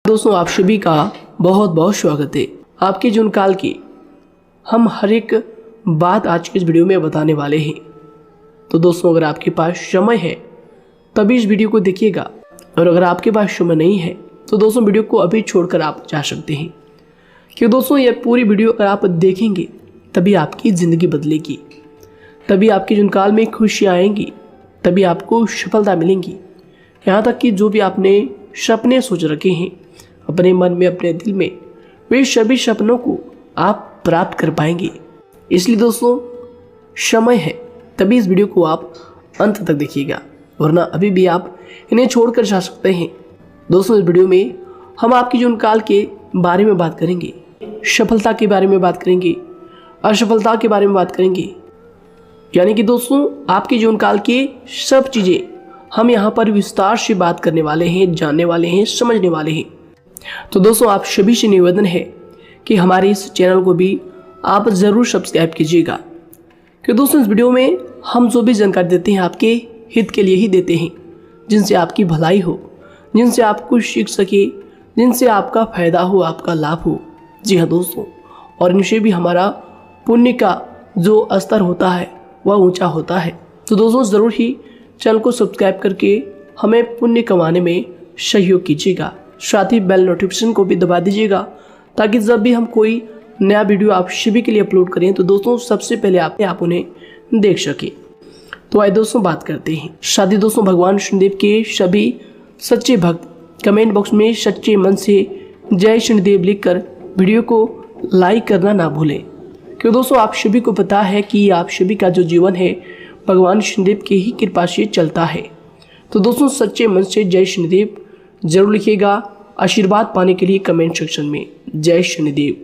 दोस्तों, आप सभी का बहुत बहुत स्वागत है। आपके जीवन काल की हम हर एक बात आज के इस वीडियो में बताने वाले हैं। तो दोस्तों, अगर आपके पास समय है तभी इस वीडियो को देखिएगा, और अगर आपके पास समय नहीं है तो दोस्तों वीडियो को अभी छोड़कर आप जा सकते हैं। क्योंकि दोस्तों यह पूरी वीडियो अगर आप देखेंगे तभी आपकी ज़िंदगी बदलेगी, तभी आपके जीवन काल में खुशियाँ आएंगी, तभी आपको सफलता मिलेंगी। यहाँ तक कि जो भी आपने सपने सोच रखे हैं अपने मन में, अपने दिल में, वे सभी सपनों को आप प्राप्त कर पाएंगे। इसलिए दोस्तों, समय है तभी इस वीडियो को आप अंत तक देखिएगा, वरना अभी भी आप इन्हें छोड़कर जा सकते हैं। दोस्तों, इस वीडियो में हम आपके जीवन काल के बारे में बात करेंगे, सफलता के बारे में बात करेंगे, असफलता के बारे में बात करेंगे। यानी कि दोस्तों, आपके जीवन काल की सब चीज़ें हम यहाँ पर विस्तार से बात करने वाले हैं, जानने वाले हैं, समझने वाले हैं। तो दोस्तों, आप सभी से निवेदन है कि हमारे इस चैनल को भी आप ज़रूर सब्सक्राइब कीजिएगा। क्योंकि दोस्तों, इस वीडियो में हम जो भी जानकारी देते हैं आपके हित के लिए ही देते हैं, जिनसे आपकी भलाई हो, जिनसे आप कुछ सीख सके, जिनसे आपका फ़ायदा हो, आपका लाभ हो। जी हाँ दोस्तों, और इनसे भी हमारा पुण्य का जो स्तर होता है वह ऊंचा होता है। तो दोस्तों, ज़रूर ही चैनल को सब्सक्राइब करके हमें पुण्य कमाने में सहयोग कीजिएगा। साथ ही बेल नोटिफिकेशन को भी दबा दीजिएगा, ताकि जब भी हम कोई नया वीडियो आप सभी के लिए अपलोड करें तो दोस्तों सबसे पहले आप उन्हें देख सकें। तो आइए दोस्तों बात करते हैं। साथ ही दोस्तों, भगवान शनिदेव के सभी सच्चे भक्त कमेंट बॉक्स में सच्चे मन से जय शनिदेव लिखकर वीडियो को लाइक करना ना भूलें। क्योंकि दोस्तों, आप सभी को पता है कि आप सभी का जो जीवन है भगवान शनिदेव की ही कृपा से चलता है। तो दोस्तों, सच्चे मन से जय शनिदेव जरूर लिखिएगा, आशीर्वाद पाने के लिए कमेंट सेक्शन में जय शनिदेव।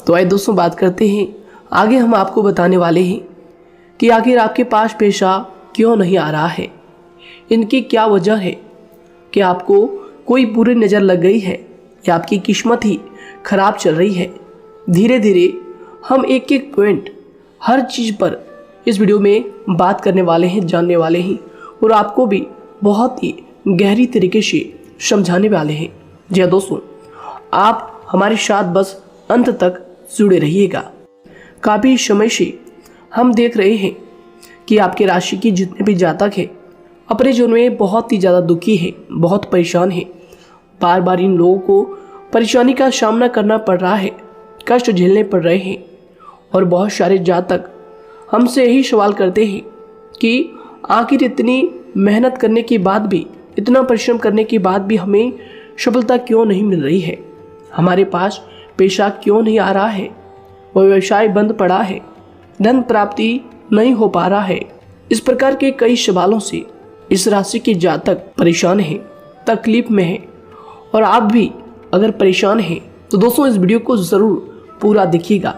तो आइए दोस्तों बात करते हैं। आगे हम आपको बताने वाले हैं कि आखिर आपके पास पैसा क्यों नहीं आ रहा है, इनकी क्या वजह है। कि आपको कोई बुरी नज़र लग गई है या आपकी किस्मत ही खराब चल रही है। धीरे धीरे हम एक एक पॉइंट हर चीज़ पर इस वीडियो में बात करने वाले हैं, जानने वाले हैं, और आपको भी बहुत ही गहरी तरीके से समझाने वाले हैं। जी हाँ दोस्तों, आप हमारे साथ बस अंत तक जुड़े रहिएगा। काफ़ी समय से हम देख रहे हैं कि आपके राशि की जितने भी जातक हैं अपने जीवन में बहुत ही ज़्यादा दुखी है, बहुत परेशान है। बार बार इन लोगों को परेशानी का सामना करना पड़ रहा है, कष्ट झेलने पड़ रहे हैं। और बहुत सारे जातक हमसे यही सवाल करते हैं कि आखिर इतनी मेहनत करने के बाद भी, इतना परिश्रम करने के बाद भी हमें सफलता क्यों नहीं मिल रही है, हमारे पास पैसा क्यों नहीं आ रहा है, वह व्यवसाय बंद पड़ा है, धन प्राप्ति नहीं हो पा रहा है। इस प्रकार के कई सवालों से इस राशि के जातक परेशान हैं, तकलीफ में हैं। और आप भी अगर परेशान हैं तो दोस्तों इस वीडियो को ज़रूर पूरा देखिएगा।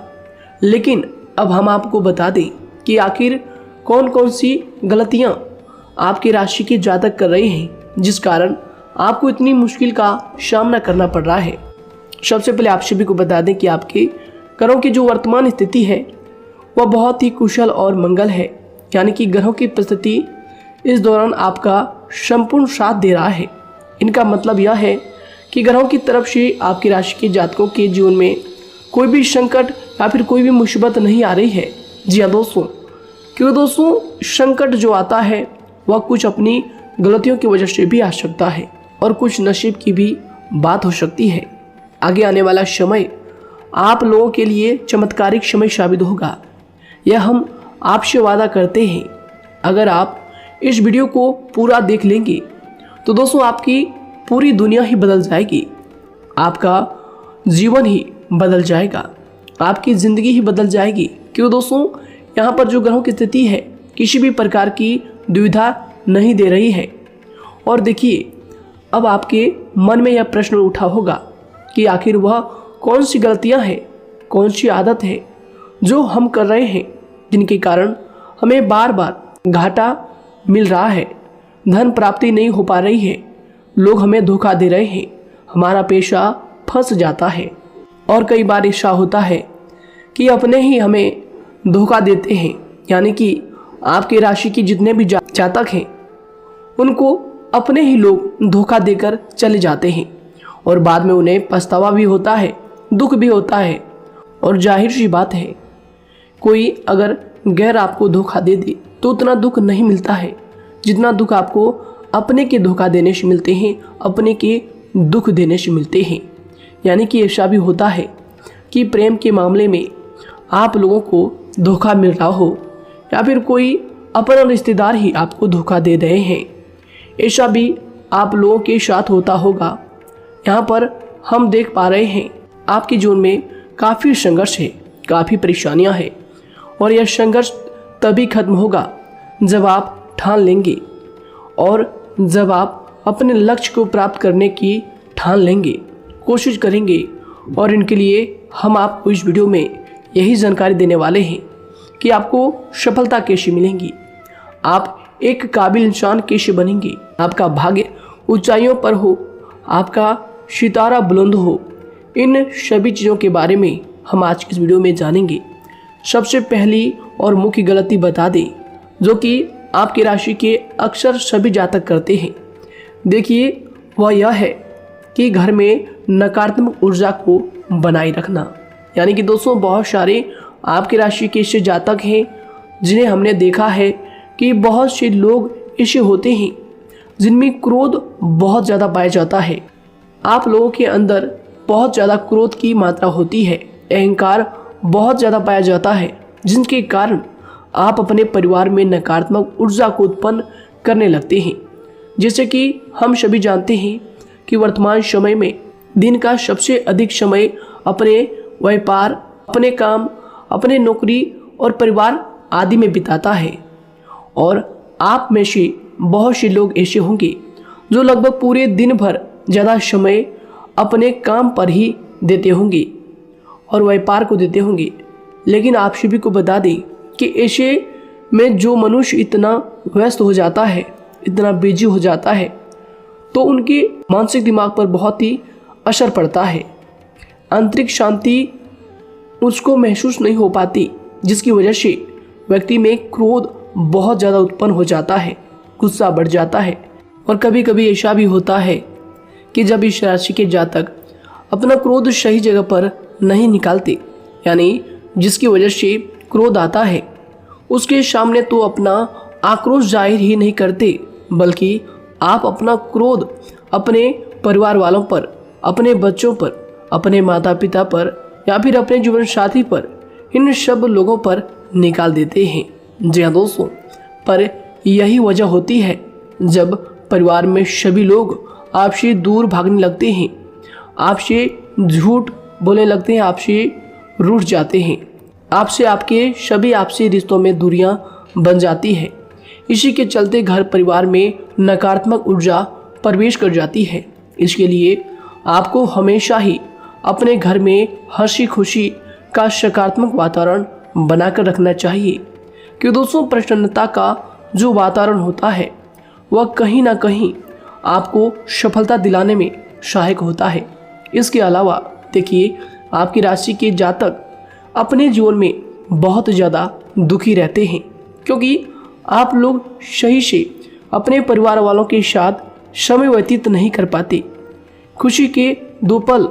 लेकिन अब हम आपको बता दें कि आखिर कौन कौन सी गलतियां आपकी राशि के जातक कर रहे हैं, जिस कारण आपको इतनी मुश्किल का सामना करना पड़ रहा है। सबसे पहले आप सभी को बता दें कि आपके ग्रहों की जो वर्तमान स्थिति है वह बहुत ही कुशल और मंगल है। यानी कि ग्रहों की परिस्थिति इस दौरान आपका संपूर्ण साथ दे रहा है। इनका मतलब यह है कि ग्रहों की तरफ से आपकी राशि के जातकों के जीवन में कोई भी संकट या फिर कोई भी मुसीबत नहीं आ रही है। जी हाँ दोस्तों, क्योंकि दोस्तों संकट जो आता है वह कुछ अपनी गलतियों की वजह से भी आ सकता है, और कुछ नसीब की भी बात हो सकती है। आगे आने वाला समय आप लोगों के लिए चमत्कारिक समय साबित होगा, यह हम आपसे वादा करते हैं। अगर आप इस वीडियो को पूरा देख लेंगे तो दोस्तों आपकी पूरी दुनिया ही बदल जाएगी, आपका जीवन ही बदल जाएगा, आपकी ज़िंदगी ही बदल जाएगी। क्यों दोस्तों, यहाँ पर जो ग्रहों की स्थिति है किसी भी प्रकार की दुविधा नहीं दे रही है। और देखिए, अब आपके मन में यह प्रश्न उठा होगा कि आखिर वह कौन सी गलतियाँ हैं, कौन सी आदत है जो हम कर रहे हैं, जिनके कारण हमें बार बार घाटा मिल रहा है, धन प्राप्ति नहीं हो पा रही है, लोग हमें धोखा दे रहे हैं, हमारा पैसा फंस जाता है। और कई बार ऐसा होता है कि अपने ही हमें धोखा देते हैं। यानी कि आपकी राशि की जितने भी जातक हैं उनको अपने ही लोग धोखा देकर चले जाते हैं और बाद में उन्हें पछतावा भी होता है, दुख भी होता है। और जाहिर सी बात है, कोई अगर गैर आपको धोखा दे दे तो उतना दुख नहीं मिलता है जितना दुख आपको अपने के धोखा देने से मिलते हैं, अपने के दुख देने से मिलते हैं। यानी कि ऐसा भी होता है कि प्रेम के मामले में आप लोगों को धोखा मिल रहा हो या फिर कोई अपना रिश्तेदार ही आपको धोखा दे रहे हैं। ऐसा भी आप लोगों के साथ होता होगा। यहाँ पर हम देख पा रहे हैं आपके जीवन में काफ़ी संघर्ष है, काफ़ी परेशानियाँ हैं और यह संघर्ष तभी खत्म होगा जब आप ठान लेंगे और जब आप अपने लक्ष्य को प्राप्त करने की ठान लेंगे, कोशिश करेंगे। और इनके लिए हम आपको इस वीडियो में यही जानकारी देने वाले हैं कि आपको सफलता कैसे मिलेंगी, आप एक काबिल इंसान कैसे बनेंगे, आपका भाग्य ऊंचाइयों पर हो, आपका सितारा बुलंद हो। इन सभी चीज़ों के बारे में हम आज की इस वीडियो में जानेंगे। सबसे पहली और मुख्य गलती बता दें जो कि आपकी राशि के अक्सर सभी जातक करते हैं। देखिए, वह यह है कि घर में नकारात्मक ऊर्जा को बनाए रखना। यानी कि दोस्तों, बहुत सारे आपकी राशि के ऐसे जातक हैं जिन्हें हमने देखा है कि बहुत से लोग ऐसे होते हैं जिनमें क्रोध बहुत ज़्यादा पाया जाता है। आप लोगों के अंदर बहुत ज़्यादा क्रोध की मात्रा होती है, अहंकार बहुत ज़्यादा पाया जाता है, जिनके कारण आप अपने परिवार में नकारात्मक ऊर्जा को उत्पन्न करने लगते हैं। जैसे कि हम सभी जानते हैं कि वर्तमान समय में दिन का सबसे अधिक समय अपने व्यापार, अपने काम, अपने नौकरी और परिवार आदि में बिताता है। और आप में से बहुत से लोग ऐसे होंगे जो लगभग पूरे दिन भर ज़्यादा समय अपने काम पर ही देते होंगे और व्यापार को देते होंगे। लेकिन आप सभी को बता दें कि ऐसे में जो मनुष्य इतना व्यस्त हो जाता है, इतना बिजी हो जाता है, तो उनके मानसिक दिमाग पर बहुत ही असर पड़ता है। आंतरिक शांति उसको महसूस नहीं हो पाती, जिसकी वजह से व्यक्ति में क्रोध बहुत ज़्यादा उत्पन्न हो जाता है, गुस्सा बढ़ जाता है। और कभी कभी ऐसा भी होता है कि जब इस राशि के जातक अपना क्रोध सही जगह पर नहीं निकालते, यानी जिसकी वजह से क्रोध आता है, उसके सामने तो अपना आक्रोश जाहिर ही नहीं करते, बल्कि आप अपना क्रोध अपने परिवार वालों पर, अपने बच्चों पर, अपने माता पिता पर या फिर अपने जीवन साथी पर, इन सब लोगों पर निकाल देते हैं। जी हाँ दोस्तों, पर यही वजह होती है जब परिवार में सभी लोग आपसे दूर भागने लगते हैं, आपसे झूठ बोलने लगते हैं, आपसे रूठ जाते हैं, आपसे आपके सभी आपसी रिश्तों में दूरियां बन जाती है। इसी के चलते घर परिवार में नकारात्मक ऊर्जा प्रवेश कर जाती है। इसके लिए आपको हमेशा ही अपने घर में हंसी खुशी का सकारात्मक वातावरण बनाकर रखना चाहिए। कि दोस्तों, प्रसन्नता का जो वातावरण होता है वह कहीं ना कहीं आपको सफलता दिलाने में सहायक होता है। इसके अलावा देखिए, आपकी राशि के जातक अपने जीवन में बहुत ज़्यादा दुखी रहते हैं, क्योंकि आप लोग सही से अपने परिवार वालों के साथ समय व्यतीत नहीं कर पाते, खुशी के दो पल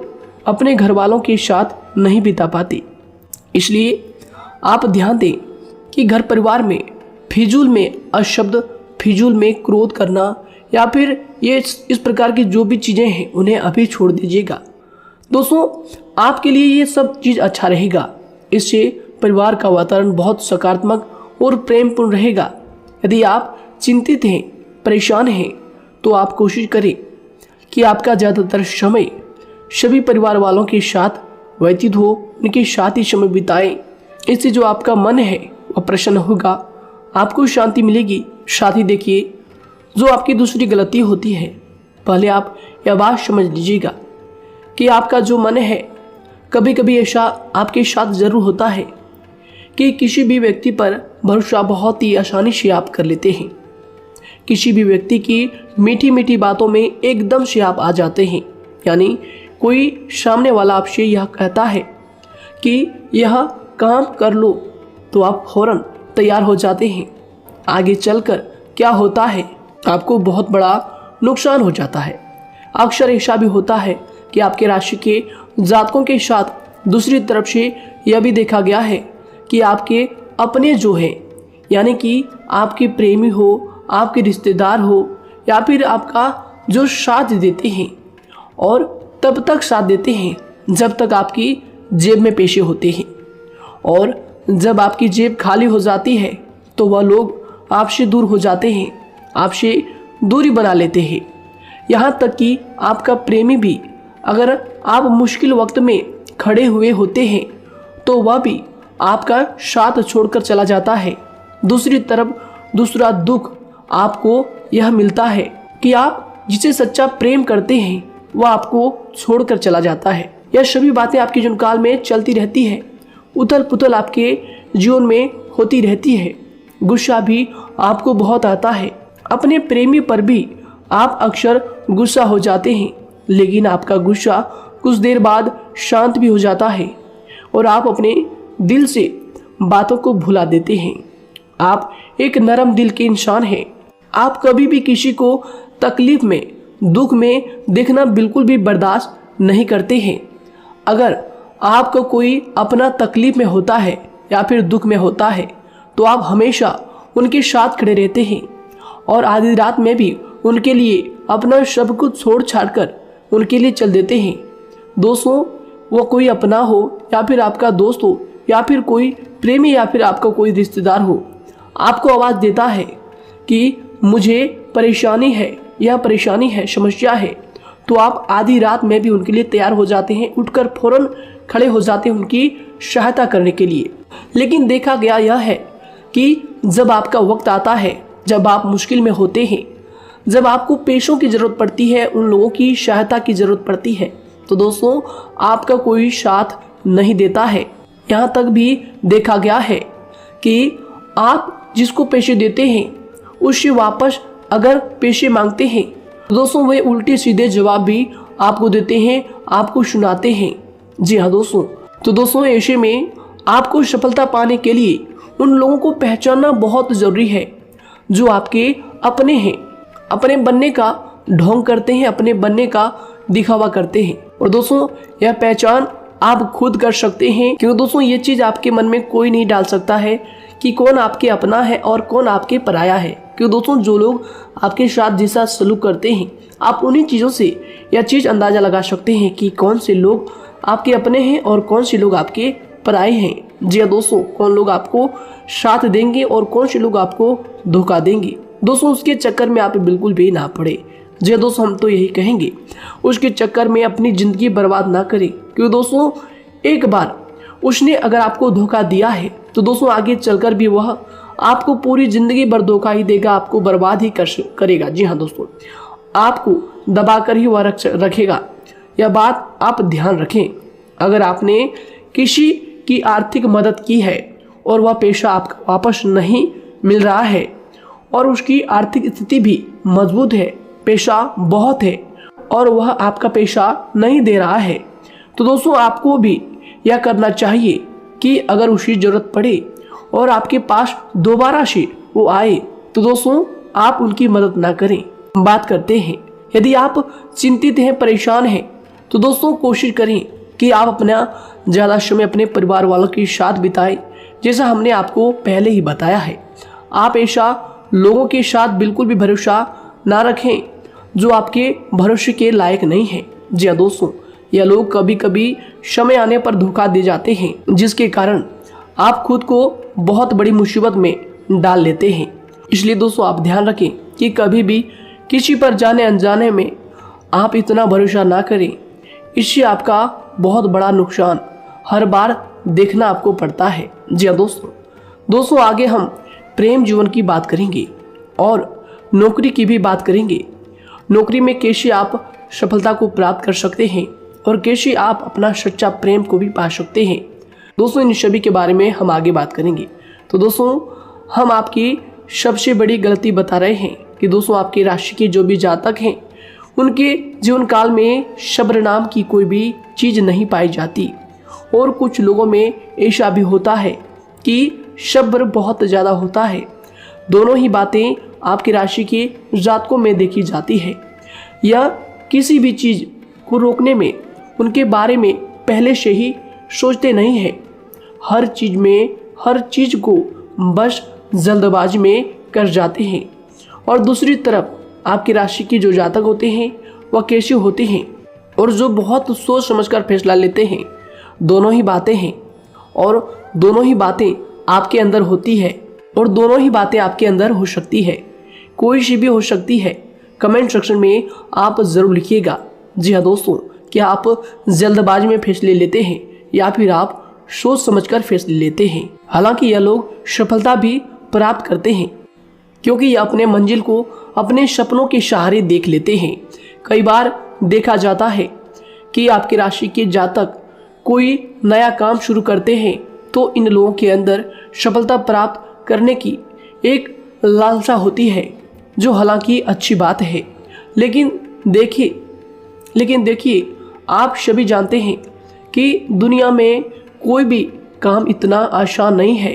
अपने घर वालों के साथ नहीं बिता पाते। इसलिए आप ध्यान दें कि घर परिवार में फिजूल में अशब्द, फिजूल में क्रोध करना या फिर ये इस प्रकार की जो भी चीज़ें हैं उन्हें अभी छोड़ दीजिएगा। दोस्तों, आपके लिए ये सब चीज़ अच्छा रहेगा। इससे परिवार का वातावरण बहुत सकारात्मक और प्रेमपूर्ण रहेगा। यदि आप चिंतित हैं, परेशान हैं, तो आप कोशिश करें कि आपका ज़्यादातर समय सभी परिवार वालों के साथ व्यतीत हो, उनके साथ ही समय बिताएं। इससे जो आपका मन है वह प्रसन्न होगा, आपको शांति मिलेगी। साथ ही देखिए, जो आपकी दूसरी गलती होती है, पहले आप यह बात समझ लीजिएगा कि आपका जो मन है, कभी कभी ऐसा आपके साथ ज़रूर होता है कि किसी भी व्यक्ति पर भरोसा बहुत ही आसानी से आप कर लेते हैं। किसी भी व्यक्ति की मीठी मीठी बातों में एकदम से आप आ जाते हैं। यानी कोई सामने वाला आपसे यह कहता है कि यह काम कर लो, तो आप फौरन तैयार हो जाते हैं। आगे चलकर क्या होता है, आपको बहुत बड़ा नुकसान हो जाता है। अक्सर ऐसा भी होता है कि आपके राशि के जातकों के साथ दूसरी तरफ से यह भी देखा गया है कि आपके अपने जो हैं, यानी कि आपके प्रेमी हो, आपके रिश्तेदार हो, या फिर आपका जो साथ देते हैं और तब तक साथ देते हैं जब तक आपकी जेब में पैसे होते हैं, और जब आपकी जेब खाली हो जाती है तो वह लोग आपसे दूर हो जाते हैं, आपसे दूरी बना लेते हैं। यहाँ तक कि आपका प्रेमी भी, अगर आप मुश्किल वक्त में खड़े हुए होते हैं तो वह भी आपका साथ छोड़कर चला जाता है। दूसरी तरफ दूसरा दुख आपको यह मिलता है कि आप जिसे सच्चा प्रेम करते हैं वह आपको छोड़कर चला जाता है। यह सभी बातें आपके जीवन काल में चलती रहती है, उथल पुथल आपके जीवन में होती रहती है। गुस्सा भी आपको बहुत आता है, अपने प्रेमी पर भी आप अक्सर गुस्सा हो जाते हैं, लेकिन आपका गुस्सा कुछ देर बाद शांत भी हो जाता है और आप अपने दिल से बातों को भुला देते हैं। आप एक नरम दिल के इंसान हैं। आप कभी भी किसी को तकलीफ में, दुख में देखना बिल्कुल भी बर्दाश्त नहीं करते हैं। अगर आपको कोई अपना तकलीफ में होता है या फिर दुख में होता है तो आप हमेशा उनके साथ खड़े रहते हैं और आधी रात में भी उनके लिए अपना सब कुछ छोड़ छाड़ कर उनके लिए चल देते हैं। दोस्तों, वो कोई अपना हो या फिर आपका दोस्त हो या फिर कोई प्रेमी या फिर आपका कोई रिश्तेदार हो, आपको आवाज़ देता है कि मुझे परेशानी है, यह परेशानी है, समस्या है, तो आप आधी रात में भी उनके लिए तैयार हो जाते हैं, उठकर फौरन खड़े हो जाते हैं उनकी सहायता करने के लिए। लेकिन देखा गया यह है कि जब आपका वक्त आता है, जब आप मुश्किल में होते हैं, जब आपको पैसों की ज़रूरत पड़ती है, उन लोगों की सहायता की ज़रूरत पड़ती है, तो दोस्तों आपका कोई साथ नहीं देता है। यहाँ तक भी देखा गया है कि आप जिसको पैसे देते हैं उससे वापस अगर पैसे मांगते हैं तो दोस्तों वे उल्टे सीधे जवाब भी आपको देते हैं, आपको सुनाते हैं। जी हाँ दोस्तों, तो दोस्तों ऐसे में आपको सफलता पाने के लिए उन लोगों को पहचानना बहुत ज़रूरी है जो आपके अपने हैं, अपने बनने का ढोंग करते हैं, अपने बनने का दिखावा करते हैं। और दोस्तों यह पहचान आप खुद कर सकते हैं, क्योंकि दोस्तों ये चीज़ आपके मन में कोई नहीं डाल सकता है कि कौन आपके अपना है और कौन आपके पराया है। क्योंकि दोस्तों जो लोग आपके साथ जैसा सलूक करते हैं, आप उन्हीं चीज़ों से यह चीज़ अंदाज़ा लगा सकते हैं कि कौन से लोग आपके अपने हैं और कौन से लोग आपके पराए हैं। जी हाँ दोस्तों, कौन लोग आपको साथ देंगे और कौन से लोग आपको धोखा देंगे। दोस्तों उसके चक्कर में आप बिल्कुल भी ना पड़े। जी हाँ दोस्तों, हम तो यही कहेंगे उसके चक्कर में अपनी ज़िंदगी बर्बाद ना करें, क्योंकि दोस्तों एक बार उसने अगर आपको धोखा दिया है तो दोस्तों आगे चलकर भी वह आपको पूरी ज़िंदगी भर धोखा ही देगा, आपको बर्बाद ही करेगा। जी हाँ दोस्तों, आपको दबा कर ही वह रखेगा। यह बात आप ध्यान रखें। अगर आपने किसी की आर्थिक मदद की है और वह पैसा आपको वापस नहीं मिल रहा है और उसकी आर्थिक स्थिति भी मजबूत है, पैसा बहुत है और वह आपका पैसा नहीं दे रहा है, तो दोस्तों आपको भी यह करना चाहिए कि अगर उसकी ज़रूरत पड़े और आपके पास दोबारा से वो आए तो दोस्तों आप उनकी मदद ना करें। बात करते हैं, यदि आप चिंतित हैं, परेशान हैं, तो दोस्तों कोशिश करें कि आप अपना ज़्यादा समय अपने परिवार वालों के साथ बिताएं, जैसा हमने आपको पहले ही बताया है। आप ऐसा लोगों के साथ बिल्कुल भी भरोसा ना रखें जो आपके भरोसे के लायक नहीं है। जी हाँ दोस्तों, यह लोग कभी कभी समय आने पर धोखा दे जाते हैं, जिसके कारण आप खुद को बहुत बड़ी मुसीबत में डाल लेते हैं। इसलिए दोस्तों आप ध्यान रखें कि कभी भी किसी पर जाने अनजाने में आप इतना भरोसा ना करें, इससे आपका बहुत बड़ा नुकसान हर बार देखना आपको पड़ता है। जी हाँ दोस्तों आगे हम प्रेम जीवन की बात करेंगे और नौकरी की भी बात करेंगे। नौकरी में कैसे आप सफलता को प्राप्त कर सकते हैं और कैसे आप अपना सच्चा प्रेम को भी पा सकते हैं। दोस्तों इन सभी के बारे में हम आगे बात करेंगे। तो दोस्तों हम आपकी सबसे बड़ी गलती बता रहे हैं कि दोस्तों आपकी राशि के जो भी जातक हैं उनके जीवन काल में सब्र नाम की कोई भी चीज़ नहीं पाई जाती, और कुछ लोगों में ऐसा भी होता है कि सब्र बहुत ज़्यादा होता है। दोनों ही बातें आपकी राशि के जातकों में देखी जाती है। या किसी भी चीज़ को रोकने में, उनके बारे में पहले से ही सोचते नहीं हैं। हर चीज़ को बस जल्दबाजी में कर जाते हैं। और दूसरी तरफ आपकी राशि के जो जातक होते हैं वह कैसे होते हैं, और जो बहुत सोच समझकर फैसला लेते हैं। दोनों ही बातें हैं और दोनों ही बातें आपके अंदर होती है, और दोनों ही बातें आपके अंदर हो सकती है। कोई सी भी हो सकती है। कमेंट सेक्शन में आप ज़रूर लिखिएगा। जी हाँ दोस्तों, क्या आप जल्दबाजी में फैसले लेते हैं या फिर आप सोच समझकर फैसले लेते हैं। हालांकि यह लोग सफलता भी प्राप्त करते हैं, क्योंकि यह अपने मंजिल को अपने सपनों के सहारे देख लेते हैं। कई बार देखा जाता है कि आपकी राशि के जातक कोई नया काम शुरू करते हैं तो इन लोगों के अंदर सफलता प्राप्त करने की एक लालसा होती है, जो हालांकि अच्छी बात है। लेकिन देखिए आप सभी जानते हैं कि दुनिया में कोई भी काम इतना आसान नहीं है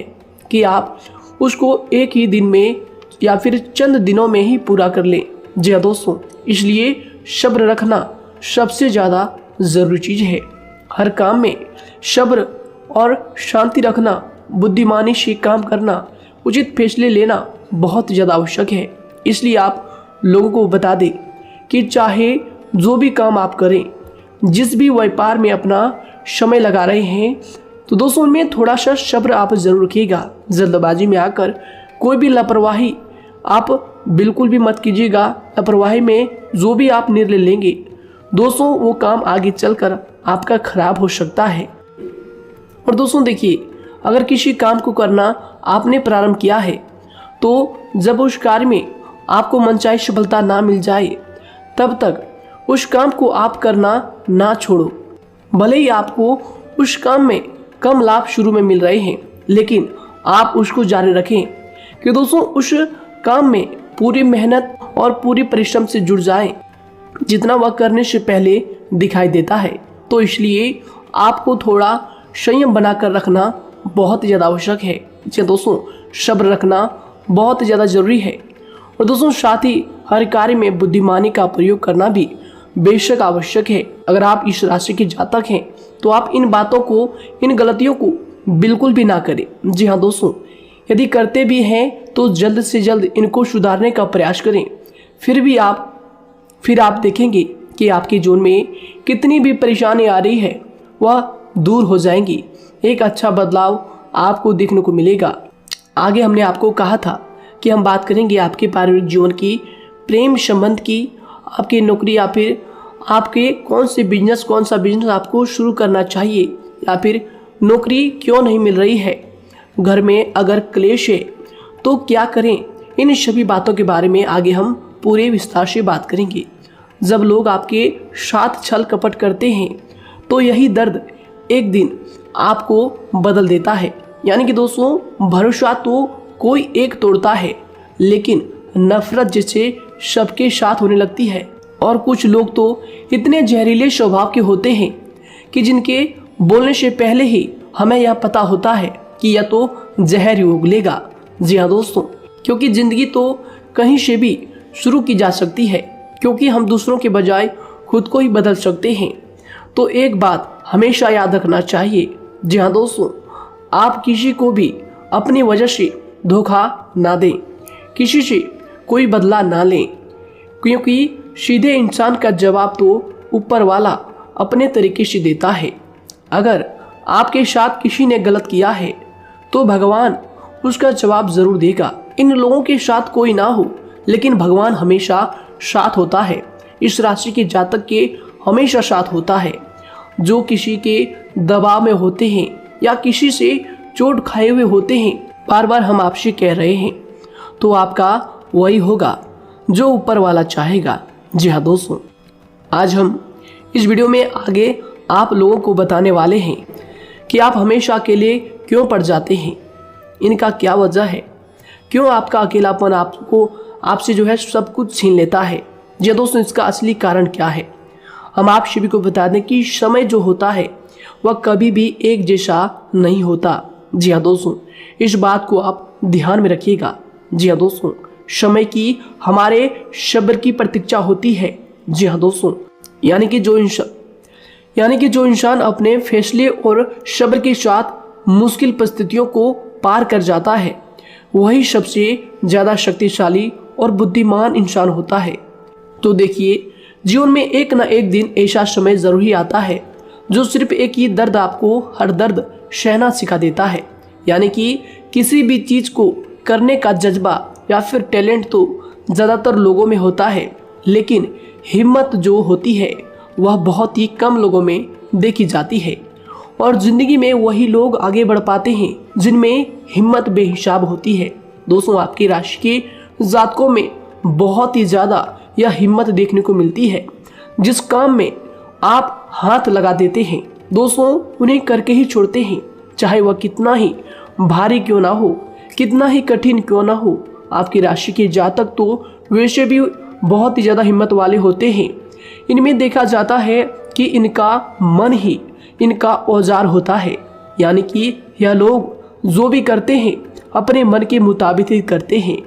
कि आप उसको एक ही दिन में या फिर चंद दिनों में ही पूरा कर लें। जी हाँ दोस्तों, इसलिए सब्र रखना सबसे ज़्यादा ज़रूरी चीज़ है। हर काम में सब्र और शांति रखना, बुद्धिमानी से काम करना, उचित फैसले लेना बहुत ज़्यादा आवश्यक है। इसलिए आप लोगों को बता दें कि चाहे जो भी काम आप करें, जिस भी व्यापार में अपना समय लगा रहे हैं, तो दोस्तों उनमें थोड़ा सा सब्र आप ज़रूर रखिएगा। जल्दबाजी में आकर कोई भी लापरवाही आप बिल्कुल भी मत कीजिएगा। लापरवाही में जो भी आप निर्णय लेंगे दोस्तों, वो काम आगे चलकर आपका खराब हो सकता है। और दोस्तों देखिए, अगर किसी काम को करना आपने प्रारंभ किया है, तो जब उस कार्य में आपको मनचाही सफलता ना मिल जाए, तब तक उस काम को आप करना ना छोड़ो। भले ही आपको उस काम में कम लाभ शुरू में मिल रहे हैं, लेकिन आप उसको जारी रखें कि दोस्तों उस काम में पूरी मेहनत और पूरी परिश्रम से जुड़ जाए, जितना वह करने से पहले दिखाई देता है। तो इसलिए आपको थोड़ा संयम बनाकर रखना बहुत ज़्यादा आवश्यक है। जी दोस्तों, सब्र रखना बहुत ज़्यादा ज़रूरी है। और दोस्तों साथ ही हर कार्य में बुद्धिमानी का प्रयोग करना भी बेशक आवश्यक है। अगर आप इस राशि के जातक हैं तो आप इन बातों को, इन गलतियों को बिल्कुल भी ना करें। जी हाँ दोस्तों, यदि करते भी हैं तो जल्द से जल्द इनको सुधारने का प्रयास करें। फिर आप देखेंगे कि आपके जीवन में कितनी भी परेशानी आ रही है वह दूर हो जाएंगी। एक अच्छा बदलाव आपको देखने को मिलेगा। आगे हमने आपको कहा था कि हम बात करेंगे आपके पारिवारिक जीवन की, प्रेम संबंध की, आपकी नौकरी या फिर आपके कौन सा बिजनेस आपको शुरू करना चाहिए, या फिर नौकरी क्यों नहीं मिल रही है, घर में अगर क्लेश है तो क्या करें। इन सभी बातों के बारे में आगे हम पूरे विस्तार से बात करेंगे। जब लोग आपके साथ छल कपट करते हैं तो यही दर्द एक दिन आपको बदल देता है। यानी कि दोस्तों, भरोसा तो कोई एक तोड़ता है, लेकिन नफरत जैसे सबके साथ होने लगती है। और कुछ लोग तो इतने जहरीले स्वभाव के होते हैं कि जिनके बोलने से पहले ही हमें यह पता होता है कि यह तो जहर ही उगलेगा। जी हाँ दोस्तों, क्योंकि ज़िंदगी तो कहीं से भी शुरू की जा सकती है, क्योंकि हम दूसरों के बजाय खुद को ही बदल सकते हैं। तो एक बात हमेशा याद रखना चाहिए। जी हाँ दोस्तों, आप किसी को भी अपनी वजह से धोखा ना दें, किसी से कोई बदला ना लें, क्योंकि सीधे इंसान का जवाब तो ऊपर वाला अपने तरीके से देता है। अगर आपके साथ किसी ने गलत किया है तो भगवान उसका जवाब ज़रूर देगा। इन लोगों के साथ कोई ना हो, लेकिन भगवान हमेशा साथ होता है। इस राशि के जातक के हमेशा साथ होता है। जो किसी के दबाव में होते हैं या किसी से चोट खाए हुए होते हैं, बार बार हम आपसे कह रहे हैं, तो आपका वही होगा जो ऊपर वाला चाहेगा। जी हाँ दोस्तों, आज हम इस वीडियो में आगे आप लोगों को बताने वाले हैं कि आप हमेशा अकेले क्यों पड़ जाते हैं, इनका क्या वजह है, क्यों आपका अकेलापन आपसे जो है सब कुछ छीन लेता है। जी हाँ दोस्तों, इसका असली कारण क्या है हम आप सभी को बता दें कि समय जो होता है वह कभी भी एक जैसा नहीं होता। जी हाँ दोस्तों, इस बात को आप ध्यान में रखिएगा। जी हाँ दोस्तों, समय की हमारे सब्र की प्रतीक्षा होती है। जी हाँ दोस्तों, यानी कि जो इंसान अपने फैसले और सब्र के साथ मुश्किल परिस्थितियों को पार कर जाता है वही सबसे ज़्यादा शक्तिशाली और बुद्धिमान इंसान होता है। तो देखिए, जीवन में एक ना एक दिन ऐसा समय ज़रूर ही आता है जो सिर्फ एक ही दर्द आपको हर दर्द सहना सिखा देता है। यानी कि किसी भी चीज़ को करने का जज्बा या फिर टैलेंट तो ज़्यादातर लोगों में होता है, लेकिन हिम्मत जो होती है वह बहुत ही कम लोगों में देखी जाती है। और ज़िंदगी में वही लोग आगे बढ़ पाते हैं जिनमें हिम्मत बेहिसाब होती है। दोस्तों, आपकी राशि के जातकों में बहुत ही ज़्यादा यह हिम्मत देखने को मिलती है। जिस काम में आप हाथ लगा देते हैं दोस्तों, उन्हें करके ही छोड़ते हैं, चाहे वह कितना ही भारी क्यों ना हो, कितना ही कठिन क्यों ना हो। आपकी राशि के जातक तो वैसे भी बहुत ही ज़्यादा हिम्मत वाले होते हैं। इनमें देखा जाता है कि इनका मन ही इनका औजार होता है। यानी कि यह लोग जो भी करते हैं अपने मन के मुताबिक ही करते हैं।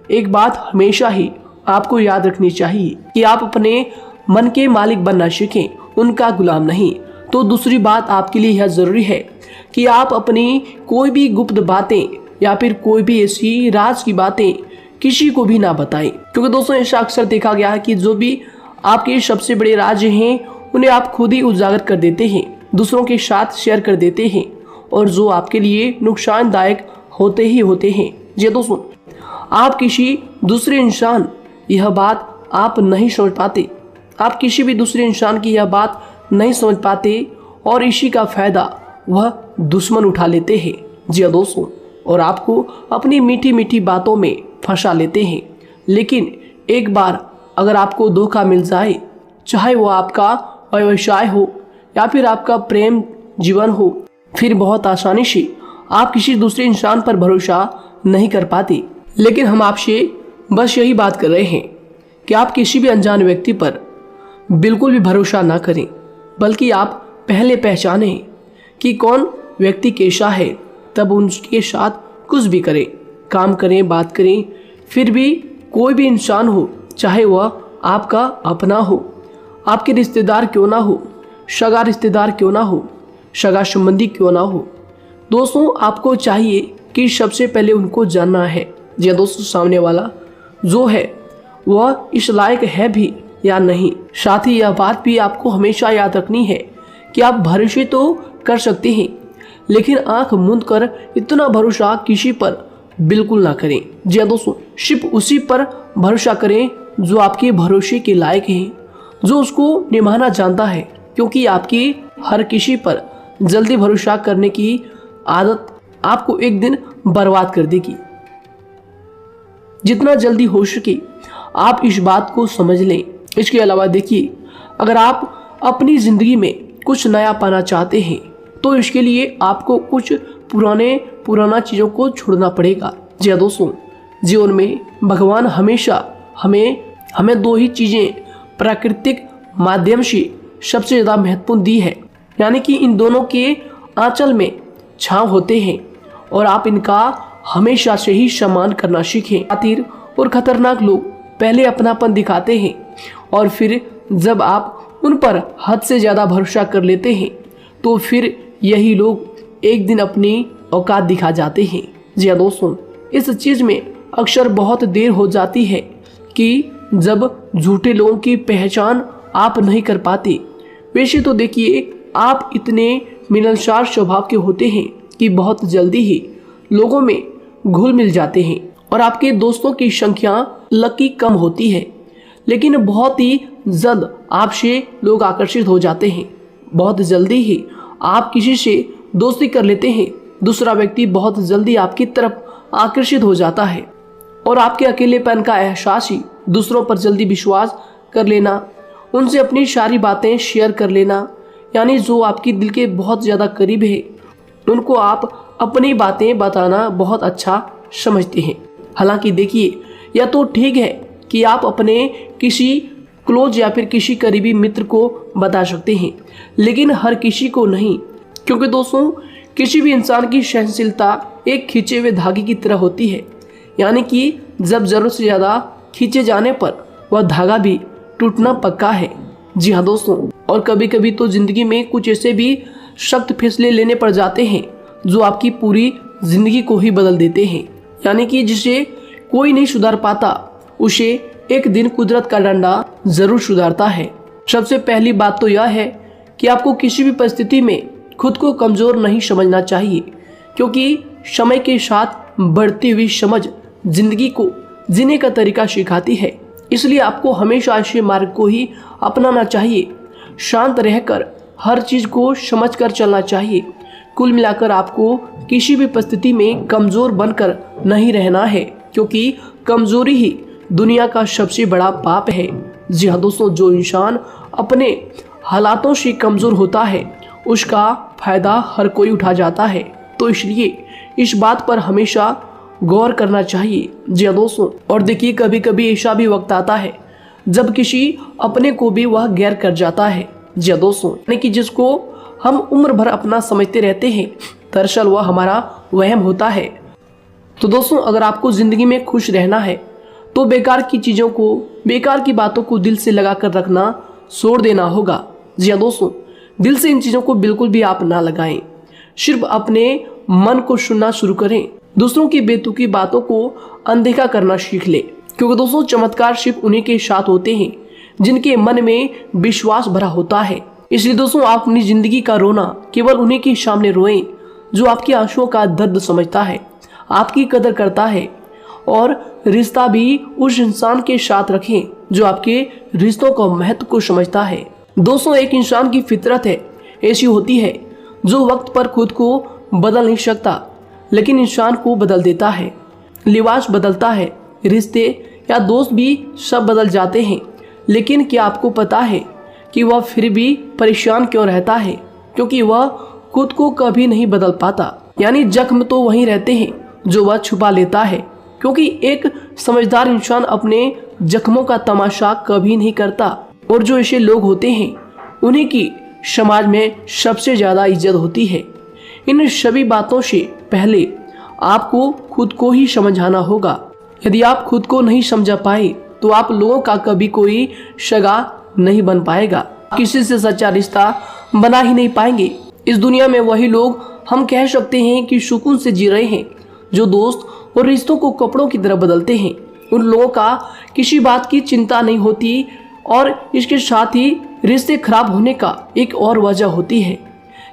एक बात हमेशा ही आपको याद रखनी चाहिए कि आप अपने मन के मालिक बनना सीखें, उनका गुलाम नहीं। तो दूसरी बात आपके लिए यह ज़रूरी है कि आप अपनी कोई भी गुप्त बातें या फिर कोई भी ऐसी राज की बातें किसी को भी ना बताएं, क्योंकि दोस्तों ऐसा अक्सर देखा गया है कि जो भी आपके सबसे बड़े राज हैं उन्हें आप खुद ही उजागर कर देते हैं, दूसरों के साथ शेयर कर देते हैं, और जो आपके लिए नुकसानदायक होते ही होते हैं। जी दोस्तों, आप किसी दूसरे इंसान यह बात आप नहीं समझ पाते, आप किसी भी दूसरे इंसान की यह बात नहीं समझ पाते और इसी का फ़ायदा वह दुश्मन उठा लेते हैं। जी दोस्तों, और आपको अपनी मीठी मीठी बातों में फंसा लेते हैं। लेकिन एक बार अगर आपको धोखा मिल जाए, चाहे वो आपका व्यवसाय हो या फिर आपका प्रेम जीवन हो, फिर बहुत आसानी से आप किसी दूसरे इंसान पर भरोसा नहीं कर पाते। लेकिन हम आपसे बस यही बात कर रहे हैं कि आप किसी भी अनजान व्यक्ति पर बिल्कुल भी भरोसा ना करें, बल्कि आप पहले पहचानें कि कौन व्यक्ति कैसा है, तब उनके साथ कुछ भी करें, काम करें, बात करें। फिर भी कोई भी इंसान हो, चाहे वह आपका अपना हो, आपके रिश्तेदार क्यों ना हो, सगा रिश्तेदार क्यों ना हो, सगा संबंधी क्यों ना हो, दोस्तों आपको चाहिए कि सबसे पहले उनको जानना है या दोस्तों सामने वाला जो है वह इस लायक है भी या नहीं। साथ ही यह बात भी आपको हमेशा याद रखनी है कि आप भरोसे तो कर सकते हैं, लेकिन आंख मूंद कर इतना भरोसा किसी पर बिल्कुल ना करें। जी दोस्तों, सिर्फ उसी पर भरोसा करें जो आपके भरोसे के लायक है, जो उसको निभाना जानता है, क्योंकि आपकी हर किसी पर जल्दी भरोसा करने की आदत आपको एक दिन बर्बाद कर देगी। जितना जल्दी हो सके आप इस बात को समझ लें। इसके अलावा देखिए, अगर आप अपनी ज़िंदगी में कुछ नया पाना चाहते हैं तो इसके लिए आपको कुछ पुराना चीज़ों को छोड़ना पड़ेगा। जी दोस्तों, जीवन में भगवान हमेशा हमें दो ही चीज़ें प्राकृतिक माध्यम से सबसे ज़्यादा महत्वपूर्ण दी है, यानी कि इन दोनों के आंचल में छांव होते हैं और आप इनका हमेशा से ही सम्मान करना सीखें। शातिर और खतरनाक लोग पहले अपनापन दिखाते हैं और फिर जब आप उन पर हद से ज़्यादा भरोसा कर लेते हैं तो फिर यही लोग एक दिन अपनी औकात दिखा जाते हैं। जी हाँ दोस्तों, इस चीज़ में अक्सर बहुत देर हो जाती है कि जब झूठे लोगों की पहचान आप नहीं कर पाते। वैसे तो देखिए, आप इतने मिलनसार स्वभाव के होते हैं कि बहुत जल्दी ही लोगों में घुल मिल जाते हैं और आपके दोस्तों की संख्या लकी कम होती है, लेकिन बहुत ही जल्द आपसे लोग आकर्षित हो जाते हैं। बहुत जल्दी ही आप किसी से दोस्ती कर लेते हैं, दूसरा व्यक्ति बहुत जल्दी आपकी तरफ आकर्षित हो जाता है और आपके अकेलेपन का एहसास ही दूसरों पर जल्दी विश्वास कर लेना, उनसे अपनी सारी बातें शेयर कर लेना, यानी जो आपके दिल के बहुत ज़्यादा करीब है उनको आप अपनी बातें बताना बहुत अच्छा समझते हैं। हालांकि देखिए, यह तो ठीक है कि आप अपने किसी क्लोज या फिर किसी करीबी मित्र को बता सकते हैं, लेकिन हर किसी को नहीं, क्योंकि दोस्तों किसी भी इंसान की सहनशीलता एक खींचे हुए धागे की तरह होती है, यानी कि जब ज़रूरत से ज़्यादा खींचे जाने पर वह धागा भी टूटना पक्का है। जी हाँ दोस्तों, और कभी कभी तो जिंदगी में कुछ ऐसे भी सख्त फैसले लेने पड़ जाते हैं जो आपकी पूरी जिंदगी को ही बदल देते हैं। यानी कि जिसे कोई नहीं सुधार पाता उसे एक दिन कुदरत का डंडा जरूर सुधारता है। सबसे पहली बात तो यह है कि आपको किसी भी परिस्थिति में खुद को कमजोर नहीं समझना चाहिए, क्योंकि समय के साथ बढ़ती हुई समझ जिंदगी को जीने का तरीका सिखाती है। इसलिए आपको हमेशा ऐसे मार्ग को ही अपनाना चाहिए। शांत रहकर हर चीज को समझकर चलना चाहिए। कुल मिलाकर आपको किसी भी परिस्थिति में कमजोर बनकर नहीं रहना है, क्योंकि कमजोरी ही दुनिया का सबसे बड़ा पाप है। जी हाँ दोस्तों, जो इंसान अपने हालातों से कमजोर होता है उसका फायदा हर कोई उठा जाता है। तो इसलिए इस बात पर हमेशा गौर करना चाहिए। जी हाँ दोस्तों, और देखिए कभी कभी ऐसा भी वक्त आता है जब किसी अपने को भी वह गैर कर जाता है। जी हाँ दोस्तों, यानी कि जिसको हम उम्र भर अपना समझते रहते हैं, दरअसल वह हमारा वहम होता है। तो दोस्तों, अगर आपको जिंदगी में खुश रहना है तो बेकार की चीजों को, बेकार की बातों को दिल से लगा कर रखना छोड़ देना होगा। जी हाँ दोस्तों, दिल से इन चीजों को बिल्कुल भी आप ना लगाएं। सिर्फ अपने मन को सुनना शुरू करें। दूसरों की बेतुकी बातों को अनदेखा करना सीख ले, क्योंकि दोस्तों चमत्कार सिर्फ उन्हीं के साथ होते हैं जिनके मन में विश्वास भरा होता है। इसलिए दोस्तों, आप अपनी जिंदगी का रोना केवल उन्हीं के सामने रोएं जो आपके आंसुओं का दर्द समझता है, आपकी कदर करता है। और रिश्ता भी उस इंसान के साथ रखें जो आपके रिश्तों का महत्व को समझता है। दोस्तों, एक इंसान की फितरत है ऐसी होती है जो वक्त पर खुद को बदल नहीं सकता, लेकिन इंसान को बदल देता है। लिबास बदलता है, रिश्ते या दोस्त भी सब बदल जाते हैं, लेकिन क्या आपको पता है कि वह फिर भी परेशान क्यों रहता है? क्योंकि वह खुद को कभी नहीं बदल पाता। यानी जख्म तो वहीं रहते हैं जो वह छुपा लेता है, क्योंकि एक समझदार इंसान अपने जख्मों का तमाशा कभी नहीं करता। और जो ऐसे लोग होते हैं उन्हीं की समाज में सबसे ज्यादा इज्जत होती है। इन सभी बातों से पहले आपको खुद को ही समझाना होगा। यदि आप खुद को नहीं समझा पाए तो आप लोगों का कभी कोई सगा नहीं बन पाएगा, किसी से सच्चा रिश्ता बना ही नहीं पाएंगे। इस दुनिया में वही लोग हम कह सकते हैं कि सुकून से जी रहे हैं जो दोस्त और रिश्तों को कपड़ों की तरह बदलते हैं। उन लोगों का किसी बात की चिंता नहीं होती, और इसके साथ ही रिश्ते खराब होने का एक और वजह होती है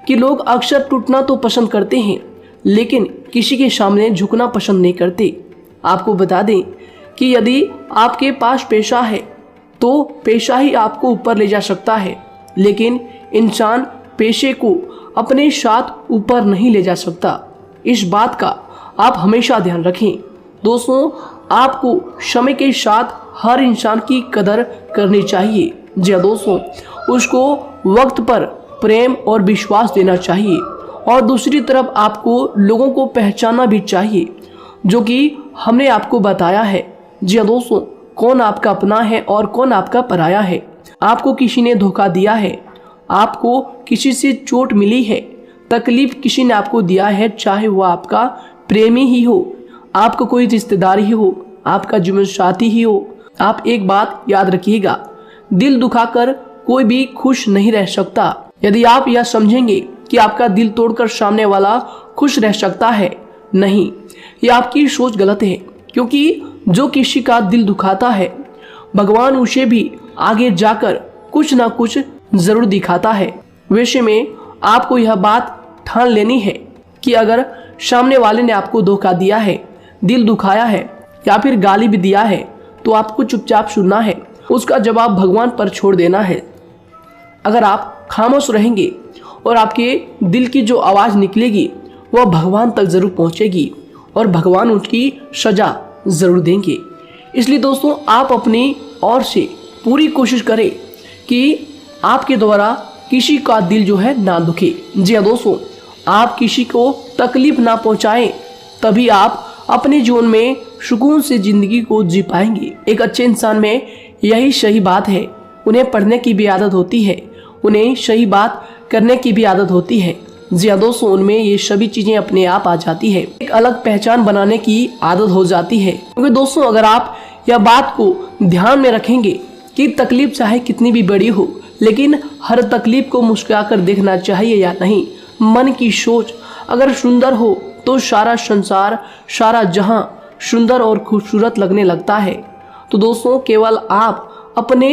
कि लोग अक्सर टूटना तो पसंद करते हैं लेकिन किसी के सामने झुकना पसंद नहीं करते। आपको बता दें कि यदि आपके पास पैसा है तो पैसा ही आपको ऊपर ले जा सकता है, लेकिन इंसान पैसे को अपने साथ ऊपर नहीं ले जा सकता। इस बात का आप हमेशा ध्यान रखें। दोस्तों, आपको समय के साथ हर इंसान की कदर करनी चाहिए। जी हाँ दोस्तों, उसको वक्त पर प्रेम और विश्वास देना चाहिए, और दूसरी तरफ आपको लोगों को पहचानना भी चाहिए जो कि हमने आपको बताया है। जी हाँ दोस्तों, कौन आपका अपना है और कौन आपका पराया है। आपको किसी ने धोखा दिया है, आपको किसी से चोट मिली है, तकलीफ किसी ने आपको दिया है, चाहे वो आपका प्रेमी ही हो, आपका कोई रिश्तेदार ही हो, आपका जीवन साथी ही हो। आप एक बात याद रखिएगा, दिल दुखाकर कोई भी खुश नहीं रह सकता। यदि आप यह समझेंगे कि आपका दिल तोड़कर सामने वाला खुश रह सकता है, नहीं, यह आपकी सोच गलत है। क्योंकि जो किसी का दिल दुखाता है भगवान उसे भी आगे जाकर कुछ ना कुछ जरूर दिखाता है। वैसे में आपको यह बात ठान लेनी है कि अगर सामने वाले ने आपको धोखा दिया है, दिल दुखाया है या फिर गाली भी दिया है तो आपको चुपचाप सुनना है, उसका जवाब भगवान पर छोड़ देना है। अगर आप खामोश रहेंगे और आपके दिल की जो आवाज़ निकलेगी वह भगवान तक जरूर पहुंचेगी और भगवान उसकी सजा जरूर देंगे। इसलिए दोस्तों, आप अपनी ओर से पूरी कोशिश करें कि आपके द्वारा किसी का दिल जो है ना दुखे। जी हाँ दोस्तों, आप किसी को तकलीफ ना पहुंचाएं, तभी आप अपने जीवन में सुकून से जिंदगी को जी पाएंगे। एक अच्छे इंसान में यही सही बात है। उन्हें पढ़ने की भी आदत होती है, उन्हें सही बात करने की भी आदत होती है। जी हाँ दोस्तों, उनमें ये सभी चीजें अपने आप आ जाती है। एक अलग पहचान बनाने की आदत हो जाती है। क्योंकि दोस्तों, अगर आप यह बात को ध्यान में रखेंगे कि तकलीफ चाहे कितनी भी बड़ी हो, लेकिन हर तकलीफ को मुस्कुराकर देखना चाहिए या नहीं। मन की सोच अगर सुंदर हो तो सारा संसार, सारा जहां सुंदर और खूबसूरत लगने लगता है। तो दोस्तों केवल आप अपने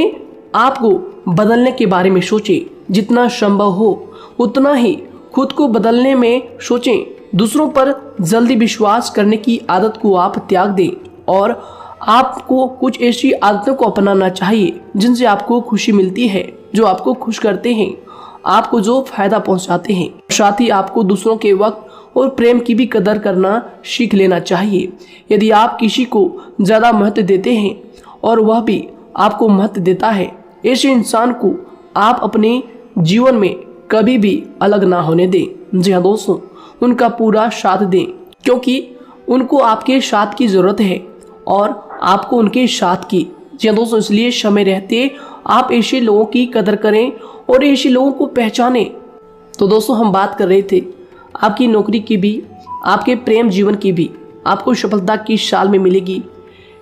आप को बदलने के बारे में सोचें, जितना संभव हो उतना ही खुद को बदलने में सोचें। दूसरों पर जल्दी विश्वास करने की आदत को आप त्याग दें और आपको कुछ ऐसी आदतों को अपनाना चाहिए जिनसे आपको खुशी मिलती है, जो आपको खुश करते हैं, आपको जो फायदा पहुंचाते हैं। साथ ही आपको दूसरों के वक्त और प्रेम की भी कदर करना सीख लेना चाहिए। यदि आप किसी को ज़्यादा महत्व देते हैं और वह भी आपको महत्व देता है, ऐसे इंसान को आप अपने जीवन में कभी भी अलग ना होने दें। जी हाँ दोस्तों, उनका पूरा साथ दें, क्योंकि उनको आपके साथ की ज़रूरत है और आपको उनके साथ की। जी हाँ दोस्तों, इसलिए समय रहते आप ऐसे लोगों की कदर करें और ऐसे लोगों को पहचानें। तो दोस्तों हम बात कर रहे थे आपकी नौकरी की भी, आपके प्रेम जीवन की भी। आपको सफलता किस साल में मिलेगी,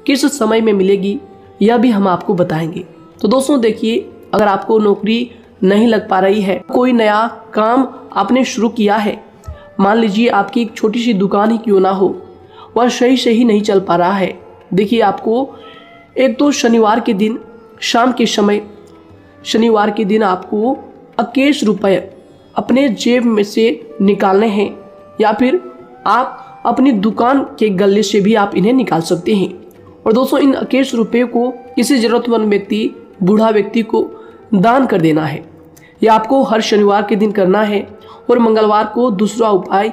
किस समय में मिलेगी, यह भी हम आपको बताएंगे। तो दोस्तों देखिए, अगर आपको नौकरी नहीं लग पा रही है, कोई नया काम आपने शुरू किया है, मान लीजिए आपकी एक छोटी सी दुकान ही क्यों ना हो, वह सही से ही नहीं चल पा रहा है। देखिए आपको एक तो शनिवार के दिन शाम के समय, शनिवार के दिन आपको 21 रुपये अपने जेब में से निकालने हैं, या फिर आप अपनी दुकान के गले से भी आप इन्हें निकाल सकते हैं। और दोस्तों इन 21 रुपये को किसी ज़रूरतमंद व्यक्ति, बूढ़ा व्यक्ति को दान कर देना है। यह आपको हर शनिवार के दिन करना है और मंगलवार को दूसरा उपाय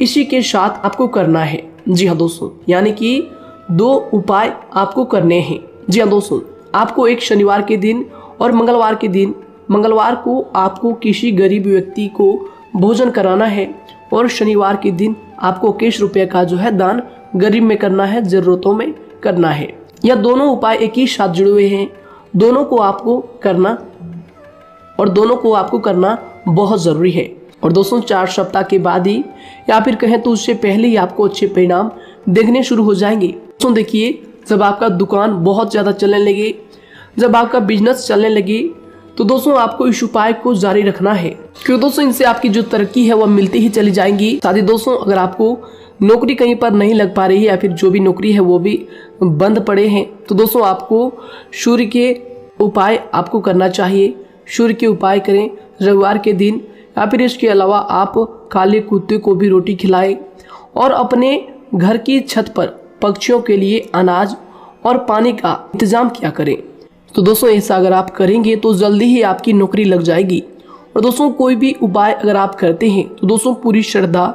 इसी के साथ आपको करना है। जी हाँ दोस्तों, यानी कि 2 उपाय आपको करने हैं। जी हाँ दोस्तों, आपको एक शनिवार के दिन और मंगलवार के दिन, मंगलवार को आपको किसी गरीब व्यक्ति को भोजन कराना है और शनिवार के दिन आपको 21 रुपये का जो है दान गरीब में करना है, ज़रूरतों में करना है। यह दोनों उपाय एक ही साथ जुड़े हुए हैं, दोनों को आपको करना और दोनों को आपको करना बहुत ज़रूरी है। और दोस्तों 4 सप्ताह के बाद ही, या फिर कहें तो उससे पहले ही आपको अच्छे परिणाम देखने शुरू हो जाएंगे। दोस्तों देखिए, जब आपका दुकान बहुत ज़्यादा चलने लगे, जब आपका बिजनेस चलने लगे, तो दोस्तों आपको इस उपाय को जारी रखना है, क्योंकि दोस्तों इनसे आपकी जो तरक्की है वह मिलती ही चली जाएंगी। साथ ही दोस्तों अगर आपको नौकरी कहीं पर नहीं लग पा रही है, या फिर जो भी नौकरी है वो भी बंद पड़े हैं, तो दोस्तों आपको सूर्य के उपाय आपको करना चाहिए। सूर्य के उपाय करें रविवार के दिन, या फिर इसके अलावा आप काले कुत्ते को भी रोटी खिलाएं और अपने घर की छत पर पक्षियों के लिए अनाज और पानी का इंतजाम किया करें। तो दोस्तों ऐसा अगर आप करेंगे तो जल्दी ही आपकी नौकरी लग जाएगी। और दोस्तों कोई भी उपाय अगर आप करते हैं तो दोस्तों पूरी श्रद्धा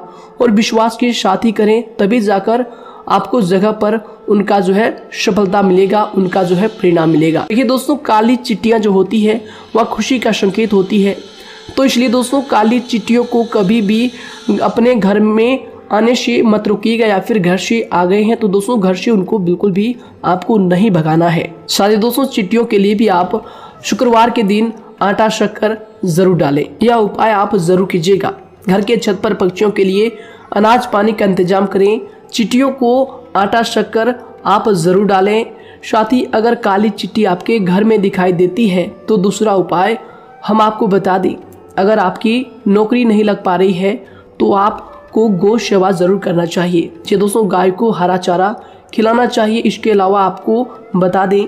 और विश्वास के साथ ही करें, तभी जाकर आपको जगह पर उनका जो है सफलता मिलेगा, उनका जो है परिणाम मिलेगा। देखिए दोस्तों, काली चिट्टियाँ जो होती है वह खुशी का संकेत होती है, तो इसलिए दोस्तों काली चिट्टियों को कभी भी अपने घर में आने से मत रोकिएगा, या फिर घर से आ गए हैं तो दोस्तों घर से उनको बिल्कुल भी आपको नहीं भगाना है। साथ दोस्तों चिट्टियों के लिए भी आप शुक्रवार के दिन आटा शक्कर जरूर डालें, यह उपाय आप जरूर कीजिएगा। घर के छत पर पक्षियों के लिए अनाज पानी का इंतजाम करें, चिट्टियों को आटा शक्कर आप जरूर डालें। साथ ही अगर काली चिट्टी आपके घर में दिखाई देती है तो दूसरा उपाय हम आपको बता दें, अगर आपकी नौकरी नहीं लग पा रही है तो आपको गौ सेवा जरूर करना चाहिए। जी दोस्तों, गाय को हरा चारा खिलाना चाहिए। इसके अलावा आपको बता दें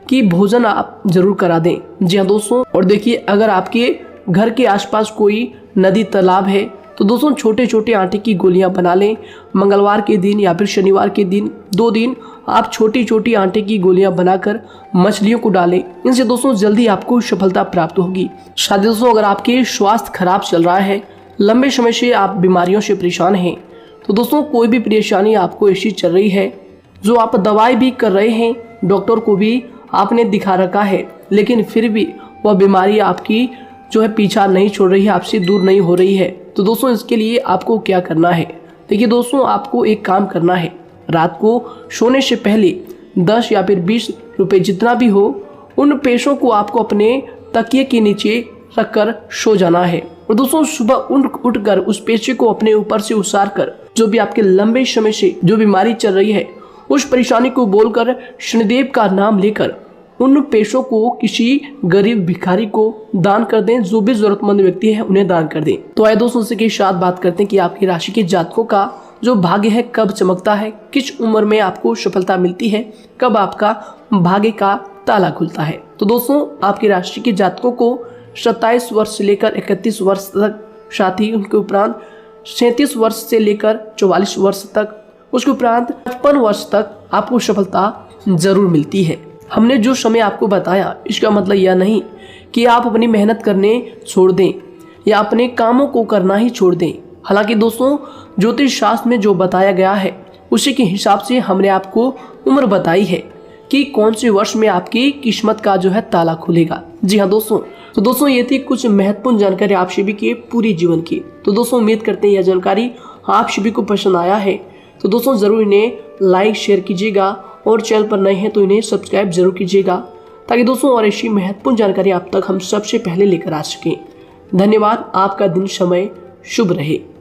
कि भोजन आप जरूर करा दें। जी हाँ दोस्तों, और देखिए अगर आपके घर के आसपास कोई नदी तालाब है तो दोस्तों छोटे छोटे आटे की गोलियां बना लें। मंगलवार के दिन या फिर शनिवार के दिन 2 दिन आप छोटी छोटी आटे की गोलियां बनाकर मछलियों को डालें। इनसे दोस्तों जल्दी आपको सफलता प्राप्त होगी। साथ ही दोस्तों अगर आपके स्वास्थ्य खराब चल रहा है, लंबे समय से आप बीमारियों से परेशान हैं, तो दोस्तों कोई भी परेशानी आपको ऐसी चल रही है जो आप दवाई भी कर रहे हैं, डॉक्टर को भी आपने दिखा रखा है, लेकिन फिर भी वह बीमारी आपकी जो है पीछा नहीं छोड़ रही है, आपसे दूर नहीं हो रही है, तो दोस्तों इसके लिए आपको क्या करना है। देखिए दोस्तों, आपको एक काम करना है, रात को सोने से पहले 10 या फिर 20 रुपए जितना भी हो, उन पैसों को आपको अपने तकिए के नीचे रखकर सो जाना है। और दोस्तों सुबह उठकर उस पैसे को अपने ऊपर से उतार कर, जो भी आपके लंबे समय से जो बीमारी चल रही है उस परेशानी को बोलकर शनिदेव का नाम लेकर उन पैसों को किसी गरीब भिखारी को दान कर दें, जो भी जरूरतमंद व्यक्ति है उन्हें दान कर दें। तो आइए दोस्तों इसी के साथ बात करते हैं कि आपकी राशि के जातकों का जो भाग्य है कब चमकता है, किस उम्र में आपको सफलता मिलती है, कब आपका भाग्य का ताला खुलता है। तो दोस्तों आपकी राशि के जातकों को 27 वर्ष से लेकर 31 वर्ष तक, साथ ही उनके उपरांत 37 वर्ष से लेकर 44 वर्ष तक, उसके उपरांत 55 वर्ष तक आपको सफलता जरूर मिलती है। हमने जो समय आपको बताया इसका मतलब यह नहीं कि आप अपनी मेहनत करने छोड़ दें या अपने कामों को करना ही छोड़ दें। हालांकि दोस्तों ज्योतिष शास्त्र में जो बताया गया है उसी के हिसाब से हमने आपको उम्र बताई है कि कौन से वर्ष में आपकी किस्मत का जो है ताला खुलेगा। जी हाँ दोस्तों, तो दोस्तों ये थी कुछ महत्वपूर्ण जानकारी आप सभी की पूरी जीवन की। तो दोस्तों उम्मीद करते हैं यह जानकारी आप सभी को पसंद आया है। तो दोस्तों जरूर इन्हें लाइक शेयर कीजिएगा और चैनल पर नए हैं तो इन्हें सब्सक्राइब जरूर कीजिएगा, ताकि दोस्तों और ऐसी महत्वपूर्ण जानकारी आप तक हम सबसे पहले लेकर आ सकें। धन्यवाद। आपका दिन समय शुभ रहे।